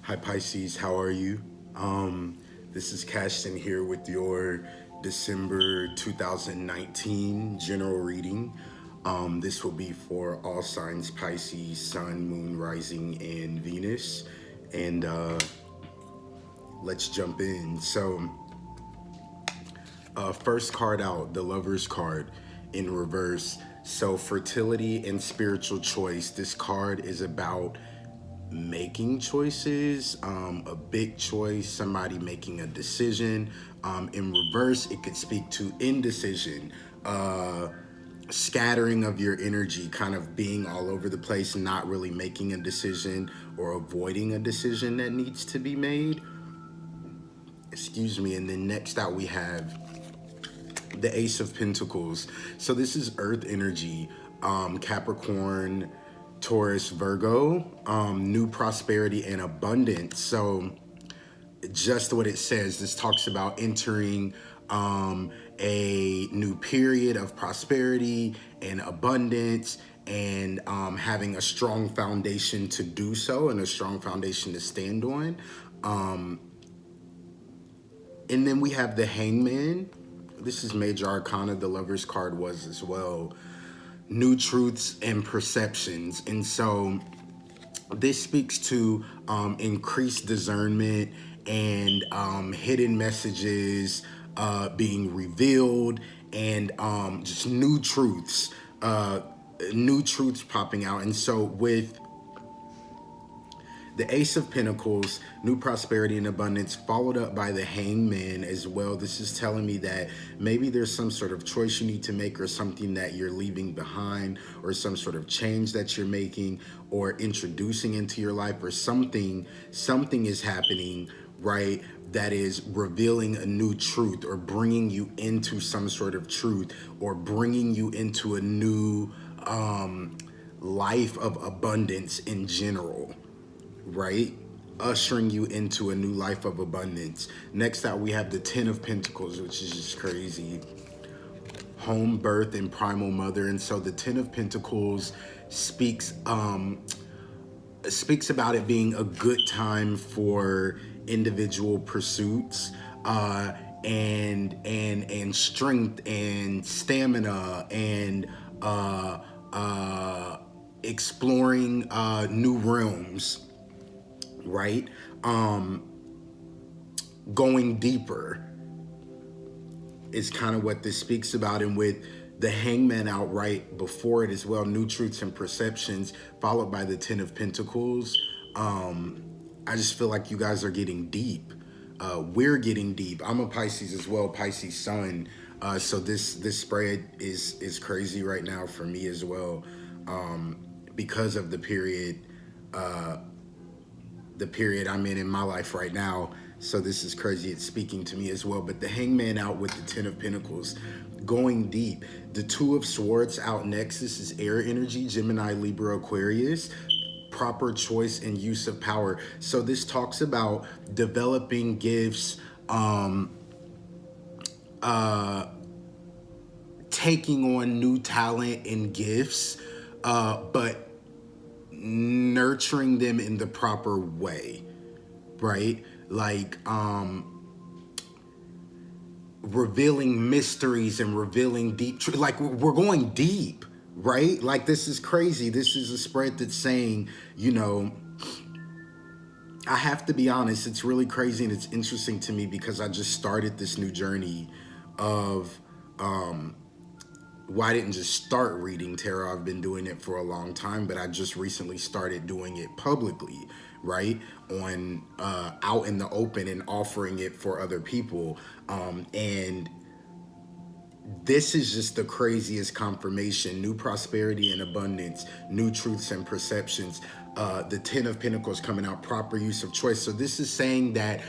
Hi Pisces, how are you? This is Cashton here with your December 2019 general reading. This will be for all signs Pisces, Sun, Moon, Rising, and Venus. And let's jump in. First card out, the Lover's card in reverse. So, fertility and spiritual choice. This card is about making choices, a big choice, somebody making a decision. In reverse, it could speak to indecision, scattering of your energy, kind of being all over the place, not really making a decision or avoiding a decision that needs to be made. Excuse me. And then next out, we have the Ace of Pentacles. So this is Earth energy, Capricorn, Taurus, Virgo, new prosperity and abundance. So just what it says, this talks about entering a new period of prosperity and abundance, and having a strong foundation to do so and a strong foundation to stand on. And then we have the Hangman. This is Major Arcana. The Lover's card was as well. New truths and perceptions. And so this speaks to increased discernment and hidden messages being revealed, and just new truths popping out. And so with the Ace of Pentacles, new prosperity and abundance, followed up by the Hangman as well. This is telling me that maybe there's some sort of choice you need to make, or something that you're leaving behind, or some sort of change that you're making or introducing into your life, or something is happening, right, that is revealing a new truth, or bringing you into some sort of truth, or bringing you into a new life of abundance in general, right? Ushering you into a new life of abundance. Next out, we have the Ten of Pentacles, which is just crazy. Home, birth, and primal mother. And so the Ten of Pentacles speaks about it being a good time for individual pursuits, and strength and stamina, and exploring new realms, right? Going deeper is kind of what this speaks about. And with the Hangman out right before it as well, new truths and perceptions, followed by the Ten of Pentacles. I just feel like you guys are getting deep. We're getting deep. I'm a Pisces as well, Pisces Sun. So this spread is crazy right now for me as well, because of the period I'm in my life right now. So this is crazy. It's speaking to me as well. But the Hangman out with the Ten of Pentacles, going deep. The Two of Swords out next. This is air energy, Gemini, Libra, Aquarius. Proper choice and use of power. So this talks about developing gifts, taking on new talent and gifts, but nurturing them in the proper way, right? Like revealing mysteries and revealing deep truth. Like, we're going deep, right? Like, this is crazy. This is a spread that's saying, I have to be honest, it's really crazy, and it's interesting to me because I just started this new journey of I didn't just start reading tarot. I've been doing it for a long time, but I just recently started doing it publicly, right? On out in the open, and offering it for other people. And this is just the craziest confirmation. New prosperity and abundance, new truths and perceptions. The Ten of Pentacles coming out, proper use of choice. So this is saying that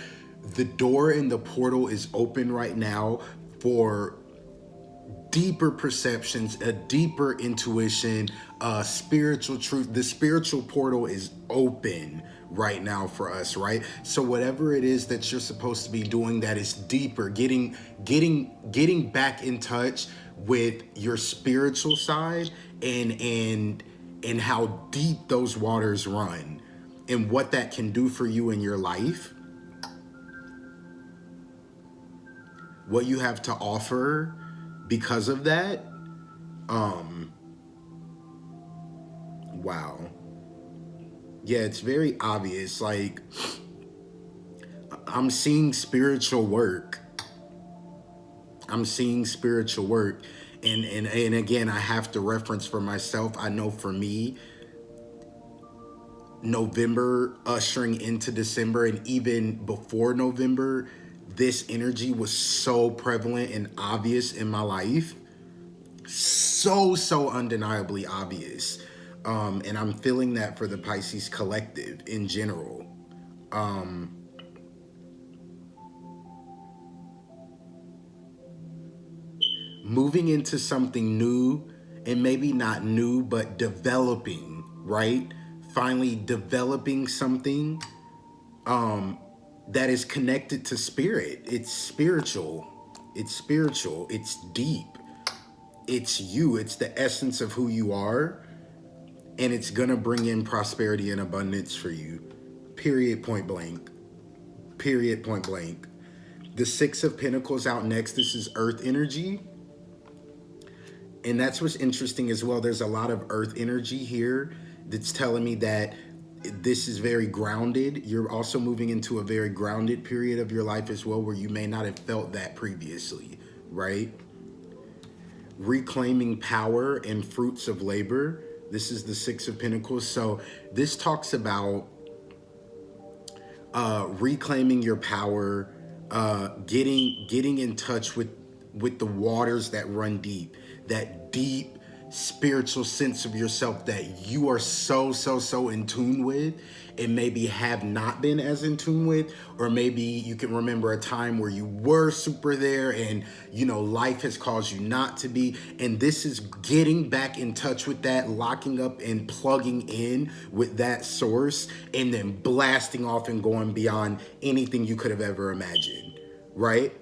the door in the portal is open right now for deeper perceptions, a deeper intuition, spiritual truth. The spiritual portal is open right now for us, right? So whatever it is that you're supposed to be doing that is deeper, getting back in touch with your spiritual side, and how deep those waters run, and what that can do for you in your life, what you have to offer because of that, wow. Yeah, it's very obvious. Like, I'm seeing spiritual work. I'm seeing spiritual work. And again, I have to reference for myself. I know for me, November ushering into December, and even before November, this energy was so prevalent and obvious in my life. So undeniably obvious. And I'm feeling that for the Pisces collective in general. Moving into something new, and maybe not new, but developing, right? Finally developing something that is connected to spirit. It's spiritual. It's spiritual. It's deep. It's you. It's the essence of who you are. And it's going to bring in prosperity and abundance for you. Period, point blank. Period, point blank. The Six of Pentacles out next. This is Earth energy. And that's what's interesting as well. There's a lot of Earth energy here that's telling me that this is very grounded. You're also moving into a very grounded period of your life as well, where you may not have felt that previously, right? Reclaiming power and fruits of labor. This is the Six of Pentacles. So this talks about reclaiming your power, getting in touch with the waters that run deep, that deep spiritual sense of yourself that you are so in tune with, and maybe have not been as in tune with, or maybe you can remember a time where you were super there and life has caused you not to be. And this is getting back in touch with that, locking up and plugging in with that source, and then blasting off and going beyond anything you could have ever imagined, right?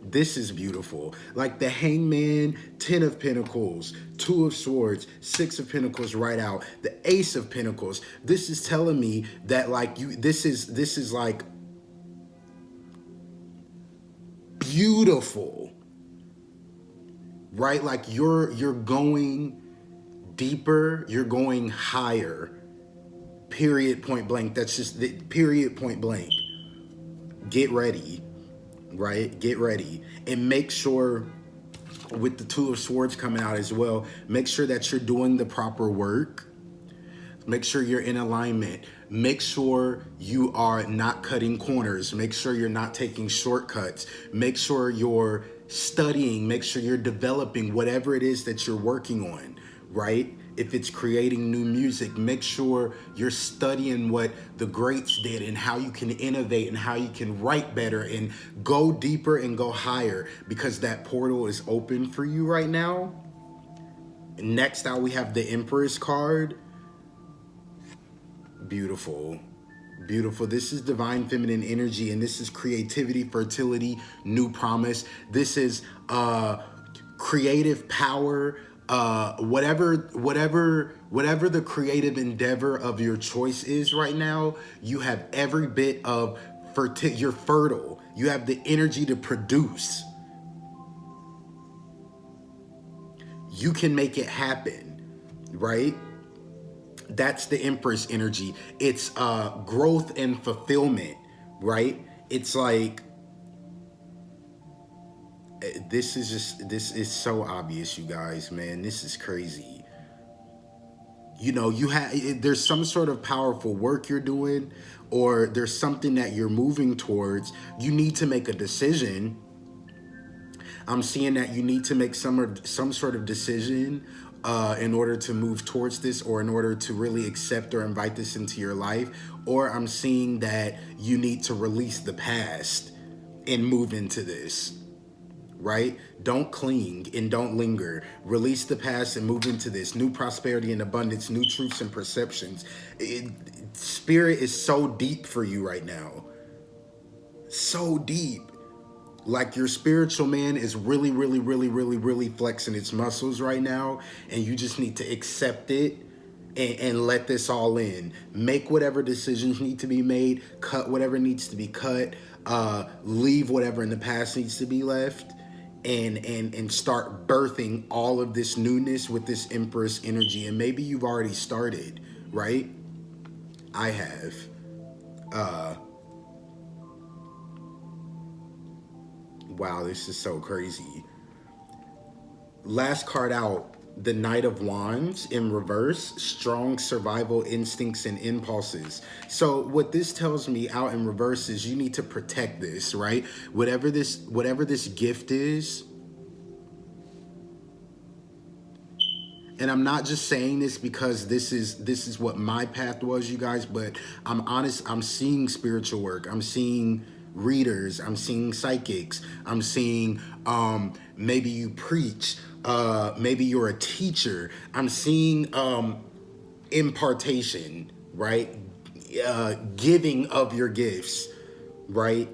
This is beautiful. Like the Hangman, 10 of Pentacles, 2 of Swords, 6 of Pentacles right out, the Ace of Pentacles. This is telling me that like this is like beautiful, right? Like you're going deeper, you're going higher. Period, point blank. That's just the period, point blank. Get ready, right? Get ready. And make sure, with the Two of Swords coming out as well, make sure that you're doing the proper work. Make sure you're in alignment. Make sure you are not cutting corners. Make sure you're not taking shortcuts. Make sure you're studying. Make sure you're developing whatever it is that you're working on, right? If it's creating new music, make sure you're studying what the greats did and how you can innovate and how you can write better and go deeper and go higher, because that portal is open for you right now. Next out, we have the Empress card. Beautiful. Beautiful. This is divine feminine energy, and this is creativity, fertility, new promise. This is creative power, whatever the creative endeavor of your choice is right now. You have every bit of you're fertile. You have the energy to produce. You can make it happen, right? That's the Empress energy. It's growth and fulfillment, right? It's like, this is so obvious, you guys, man. This is crazy. There's some sort of powerful work you're doing, or there's something that you're moving towards. You need to make a decision. I'm seeing that you need to make some sort of decision in order to move towards this, or in order to really accept or invite this into your life. Or I'm seeing that you need to release the past and move into this, right? Don't cling and don't linger. Release the past and move into this. New prosperity and abundance, new truths and perceptions. Spirit is so deep for you right now. So deep. Like your spiritual man is really flexing its muscles right now, and you just need to accept it, and let this all in. Make whatever decisions need to be made, cut whatever needs to be cut, leave whatever in the past needs to be left, and start birthing all of this newness with this Empress energy. And maybe you've already started, right? I have. Wow, this is so crazy. Last card out, the Knight of Wands in reverse, strong survival instincts and impulses. So what this tells me out in reverse is you need to protect this, right? Whatever this gift is, and I'm not just saying this because this is what my path was, you guys, but I'm honest, I'm seeing spiritual work. I'm seeing readers, I'm seeing psychics, I'm seeing maybe you preach, maybe you're a teacher. I'm seeing impartation, right? Giving of your gifts, right?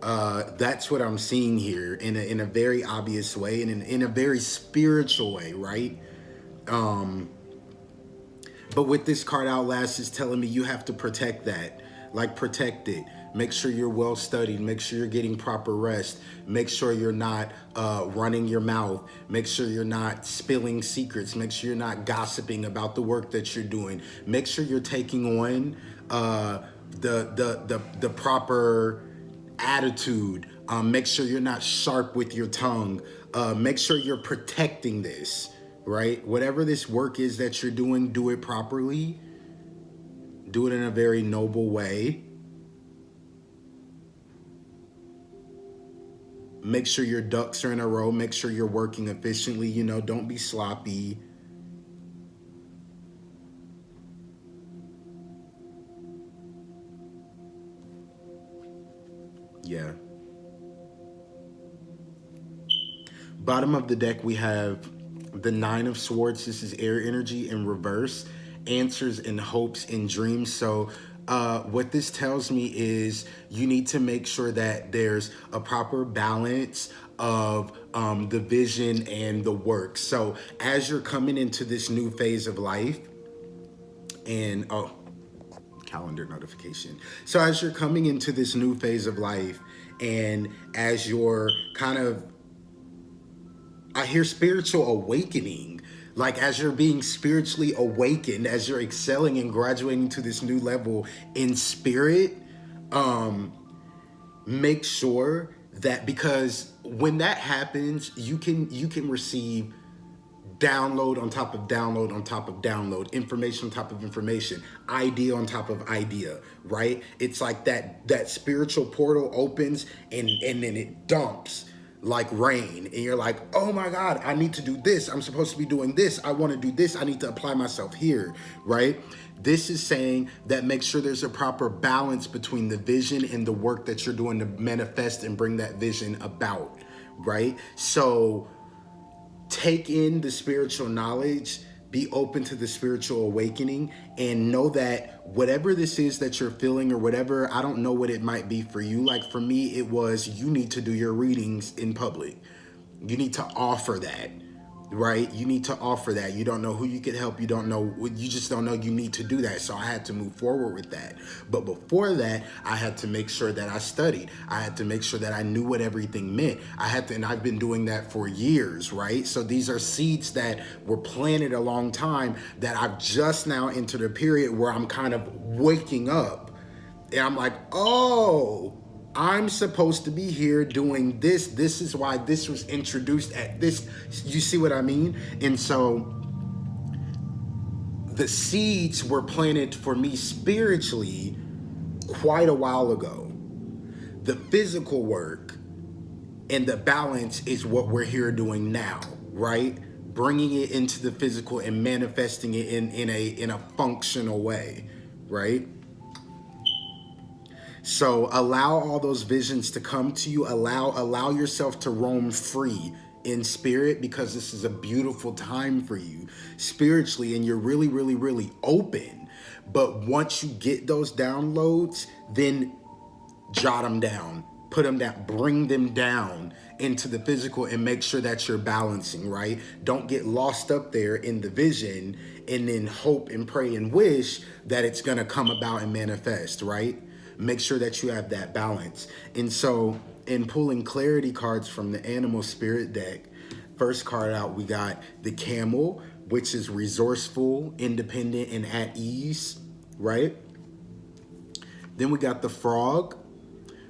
That's what I'm seeing here in a very obvious way and in a very spiritual way, right? But with this card out last is telling me you have to protect that. Like, protect it. Make sure you're well studied. Make sure you're getting proper rest. Make sure you're not running your mouth. Make sure you're not spilling secrets. Make sure you're not gossiping about the work that you're doing. Make sure you're taking on the proper attitude. Make sure you're not sharp with your tongue. Make sure you're protecting this, right? Whatever this work is that you're doing, do it properly. Do it in a very noble way. Make sure your ducks are in a row. Make sure you're working efficiently. You know, don't be sloppy. Yeah. Bottom of the deck, we have the Nine of Swords. This is air energy in reverse. Answers and hopes and dreams. So what this tells me is you need to make sure that there's a proper balance of the vision and the work. So as you're coming into this new phase of life, and calendar notification. So as you're coming into this new phase of life, and as you're kind of, I hear spiritual awakening, like as you're being spiritually awakened, as you're excelling and graduating to this new level in spirit, make sure that, because when that happens, you can receive download on top of download on top of download, information on top of information, idea on top of idea, right? It's like that spiritual portal opens and then it dumps like rain, and you're like, oh my God, I need to do this. I'm supposed to be doing this. I want to do this. I need to apply myself here, right? This is saying that make sure there's a proper balance between the vision and the work that you're doing to manifest and bring that vision about, right? So take in the spiritual knowledge, be open to the spiritual awakening, and know that whatever this is that you're feeling or whatever, I don't know what it might be for you. Like for me, it was, you need to do your readings in public. You need to offer that, right? You need to offer that. You don't know who you could help. You don't know, you just don't know you need to do that. So I had to move forward with that. But before that, I had to make sure that I studied. I had to make sure that I knew what everything meant. And I've been doing that for years, right? So these are seeds that were planted a long time that I've just now entered a period where I'm kind of waking up. And I'm like, oh, I'm supposed to be here doing this. This is why this was introduced at this. You see what I mean? And so the seeds were planted for me spiritually quite a while ago. The physical work and the balance is what we're here doing now, right? Bringing it into the physical and manifesting it in a functional way, right? So allow all those visions to come to you. Allow yourself to roam free in spirit, because this is a beautiful time for you spiritually, and you're really, really, really open. But once you get those downloads, then jot them down, put them down, bring them down into the physical, and make sure that you're balancing, right? Don't get lost up there in the vision and then hope and pray and wish that it's going to come about and manifest, right? Make sure that you have that balance. And so in pulling clarity cards from the animal spirit deck, first card out, we got the camel, which is resourceful, independent, and at ease, right? Then we got the frog,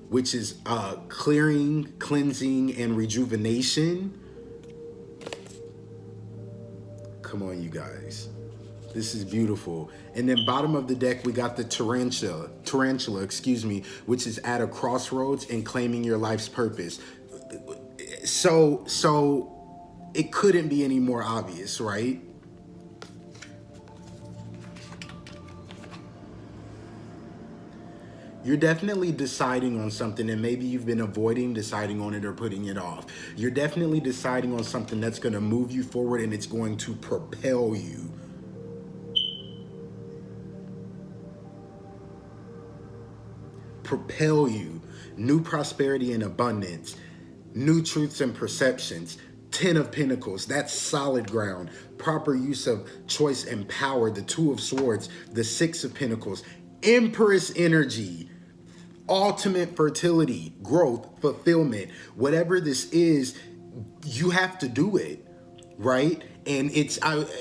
which is clearing, cleansing, and rejuvenation. Come on, you guys. This is beautiful. And then bottom of the deck, we got the tarantula, which is at a crossroads and claiming your life's purpose. So it couldn't be any more obvious, right? You're definitely deciding on something, and maybe you've been avoiding deciding on it or putting it off. You're definitely deciding on something that's going to move you forward, and it's going to propel you. Propel you. New prosperity and abundance. New truths and perceptions. 10 of Pentacles, that's solid ground. Proper use of choice and power. The 2 of Swords, the 6 of Pentacles. Empress energy. Ultimate fertility, growth, fulfillment. Whatever this is, you have to do it, right? And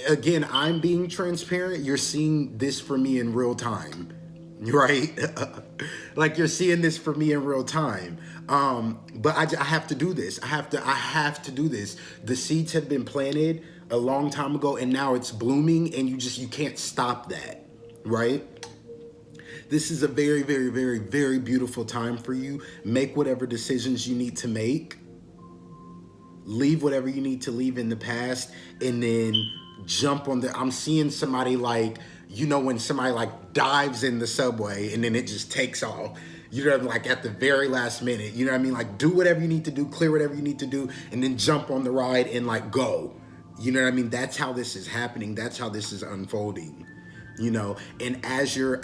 again, I'm being transparent. You're seeing this for me in real time, right? Like you're seeing this for me in real time. But I have to do this. I have to do this. The seeds have been planted a long time ago, and now it's blooming, and you can't stop that, right? This is a very, very, very, very beautiful time for you. Make whatever decisions you need to make. Leave whatever you need to leave in the past, and then jump on I'm seeing somebody like, when somebody like dives in the subway and then it just takes off. Like at the very last minute, you know what I mean? Like do whatever you need to do, clear whatever you need to do, and then jump on the ride and like go. You know what I mean? That's how this is happening. That's how this is unfolding. And as you're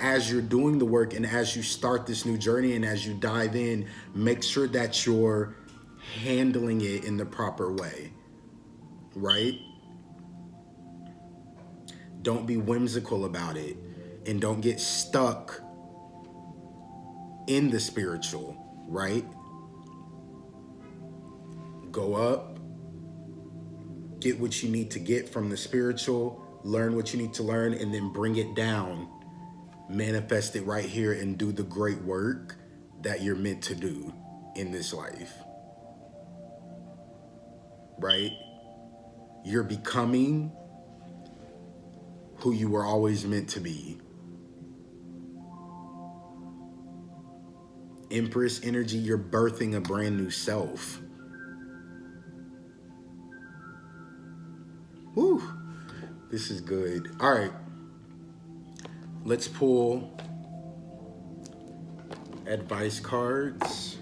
doing the work, and as you start this new journey, and as you dive in, make sure that you're handling it in the proper way, right? Don't be whimsical about it, and don't get stuck in the spiritual, right? Go up, get what you need to get from the spiritual, learn what you need to learn, and then bring it down, manifest it right here, and do the great work that you're meant to do in this life, right? You're becoming who you were always meant to be. Empress energy, you're birthing a brand new self. Woo! This is good. All right. Let's pull advice cards.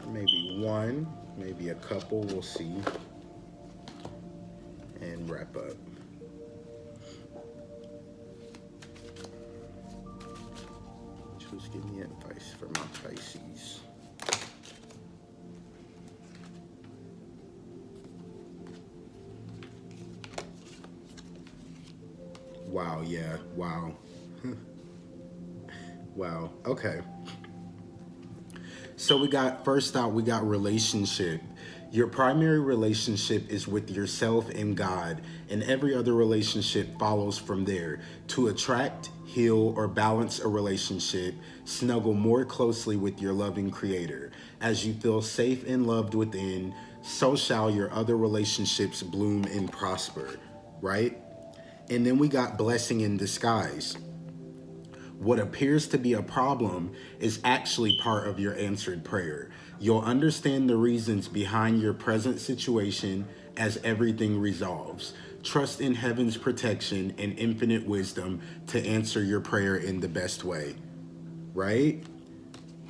Maybe one, maybe a couple, we'll see. And wrap up. Just give me advice for my Pisces. Wow, yeah, wow. Wow, okay. So first out, we got relationship. Your primary relationship is with yourself and God, and every other relationship follows from there. To attract, heal, or balance a relationship, snuggle more closely with your loving Creator. As you feel safe and loved within, so shall your other relationships bloom and prosper, right? And then we got blessing in disguise. What appears to be a problem is actually part of your answered prayer. You'll understand the reasons behind your present situation as everything resolves. Trust in heaven's protection and infinite wisdom to answer your prayer in the best way, right?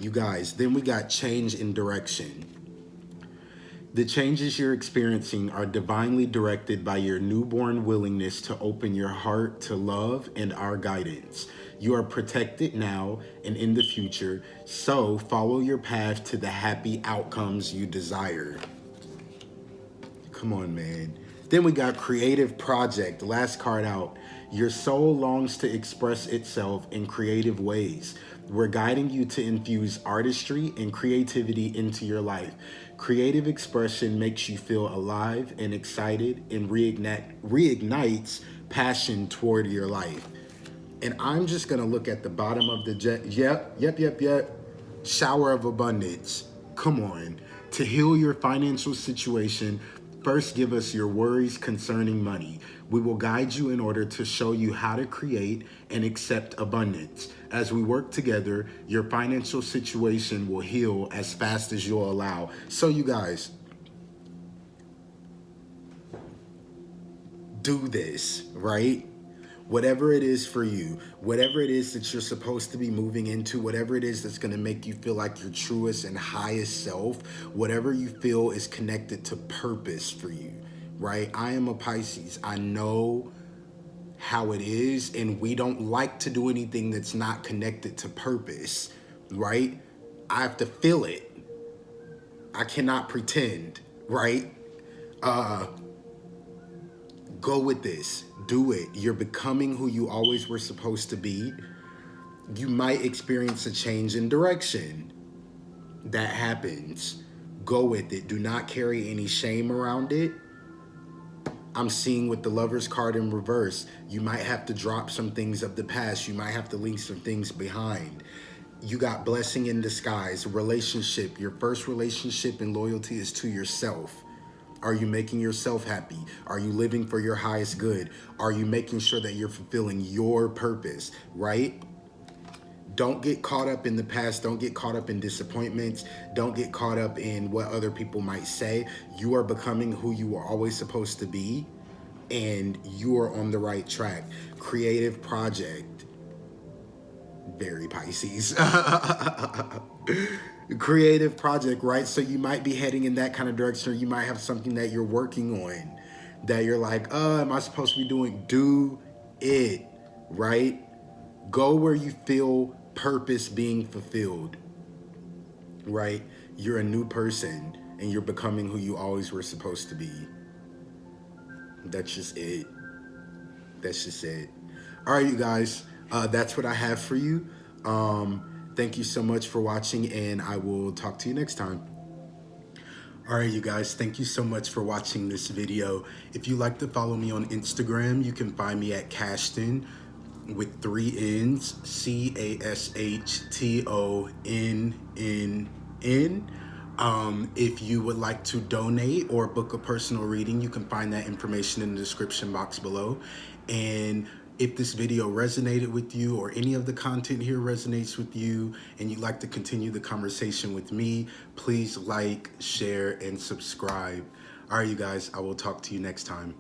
You guys, then we got change in direction. The changes you're experiencing are divinely directed by your newborn willingness to open your heart to love and our guidance. You are protected now and in the future, so follow your path to the happy outcomes you desire. Come on, man. Then we got creative project, last card out. Your soul longs to express itself in creative ways. We're guiding you to infuse artistry and creativity into your life. Creative expression makes you feel alive and excited and reignites passion toward your life. And I'm just going to look at the bottom of the jet. Yep. Shower of abundance. Come on. To heal your financial situation, first give us your worries concerning money. We will guide you in order to show you how to create and accept abundance. As we work together, your financial situation will heal as fast as you'll allow. So you guys, do this, right? Whatever it is for you, whatever it is that you're supposed to be moving into, whatever it is that's going to make you feel like your truest and highest self, whatever you feel is connected to purpose for you, right? I am a Pisces. I know how it is, and we don't like to do anything that's not connected to purpose, right? I have to feel it. I cannot pretend, right? Go with this. Do it. You're becoming who you always were supposed to be. You might experience a change in direction. That happens. Go with it. Do not carry any shame around it. I'm seeing with the Lover's card in reverse, you might have to drop some things of the past. You might have to leave some things behind. You got blessing in disguise, relationship. Your first relationship and loyalty is to yourself. Are you making yourself happy? Are you living for your highest good? Are you making sure that you're fulfilling your purpose, right? Don't get caught up in the past. Don't get caught up in disappointments. Don't get caught up in what other people might say. You are becoming who you were always supposed to be, and you are on the right track. Creative project. Very Pisces. Creative project, right? So you might be heading in that kind of direction, or you might have something that you're working on that you're like, am I supposed to be doing? Do it, right? Go where you feel purpose being fulfilled, right? You're a new person and you're becoming who you always were supposed to be. That's just it. That's just it. All right, you guys, that's what I have for you. Thank you so much for watching, and I will talk to you next time. All right, you guys, thank you so much for watching this video. If you like to follow me on Instagram, you can find me at Cashton with 3 N's, CASHTONNN. If you would like to donate or book a personal reading, you can find that information in the description box below. And if this video resonated with you, or any of the content here resonates with you, and you'd like to continue the conversation with me, please like, share, and subscribe. All right, you guys, I will talk to you next time.